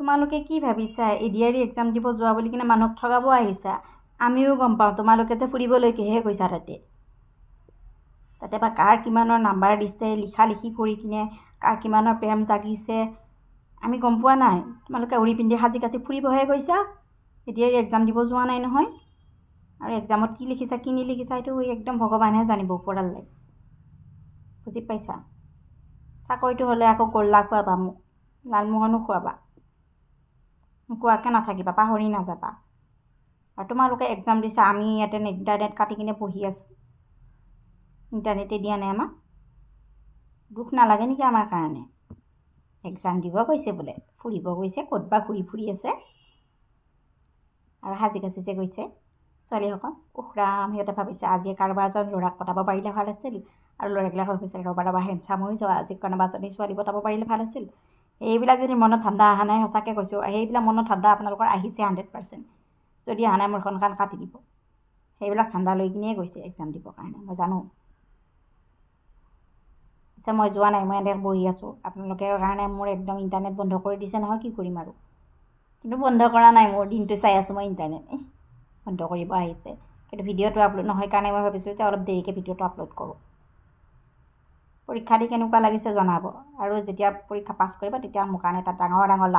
তোমালোকে কি ভাবিছা এডিআৰই এক্সাম দিব যোৱা বুলি কিনে মানুহক ঠগাব আহিছা আমিও গম পাওঁ তোমালোকে যে ফুৰিবলৈকেহে গৈছা তাতে বা কাৰ কিমানৰ নাম্বাৰ দিছে লিখা লিখি কৰি কিনে কাৰ কিমানৰ প্ৰেম জাগিছে আমি গম পোৱা নাই তোমালোকে উৰি পিন্ধি সাজি কাচি ফুৰিবহে গৈছা এডিআৰই এক্সাম দিব যোৱা নাই নহয় আৰু এক্সামত কি লিখিছা কি নিলিখিছা এইটো একদম ভগৱানহে জানিব ওপৰলৈ বুজি পাইছা চাকৰিটো হ'লে আকৌ গল্লা খুৱাবা মোক লালমোহনো খুৱাবা নোখোৱাকৈ নাথাকিবা পাহৰি নাযাবা আৰু তোমালোকে এক্সাম দিছা আমি ইয়াতে ইণ্টাৰনেট কাটি কিনে পঢ়ি আছোঁ ইণ্টাৰনেটে দিয়া নাই আমাক দুখ নালাগে নেকি আমাৰ কাৰণে এক্সাম দিব গৈছে বোলে ফুৰিব গৈছে ক'তবা ঘূৰি ফুৰি আছে আৰু সাজি কাচি যে গৈছে ছোৱালীসকল উখৰাম সিহঁতে ভাবিছে আজি কাৰোবাৰ এজন ল'ৰাক পতাব পাৰিলে ভাল আছিল আৰু ল'ৰাবিলাক ভাবিছে ৰবা হেণ্ডচাম হৈ যোৱা আজি কোনোবা এজনী ছোৱালী পতাব পাৰিলে ভাল আছিল এইবিলাক যদি মনত ঠাণ্ডা অহা নাই সঁচাকৈ কৈছোঁ সেইবিলাক মনত ঠাণ্ডা আপোনালোকৰ আহিছে 100% যদি অহা নাই মোৰ এখন কাণ কাটি দিব সেইবিলাক ঠাণ্ডা লৈ কিনিয়ে গৈছে এক্সাম দিবৰ কাৰণে মই জানো আচ্ছা মই যোৱা নাই মই এনেকৈ বহি আছোঁ আপোনালোকৰ কাৰণে মোৰ একদম ইণ্টাৰনেট বন্ধ কৰি দিছে নহয় কি কৰিম আৰু কিন্তু বন্ধ কৰা নাই মোৰ দিনটো চাই আছোঁ মই ইণ্টাৰনেট বন্ধ কৰিব আহিছে কিন্তু ভিডিঅ'টো আপলোড নহয় কাৰণে মই ভাবিছোঁ যে অলপ দেৰিকৈ ভিডিঅ'টো আপলোড কৰোঁ পৰীক্ষা দি কেনেকুৱা লাগিছে জনাব আৰু যেতিয়া পৰীক্ষা পাছ কৰিব তেতিয়া মোৰ কাৰণে এটা ডাঙৰ লালমোহন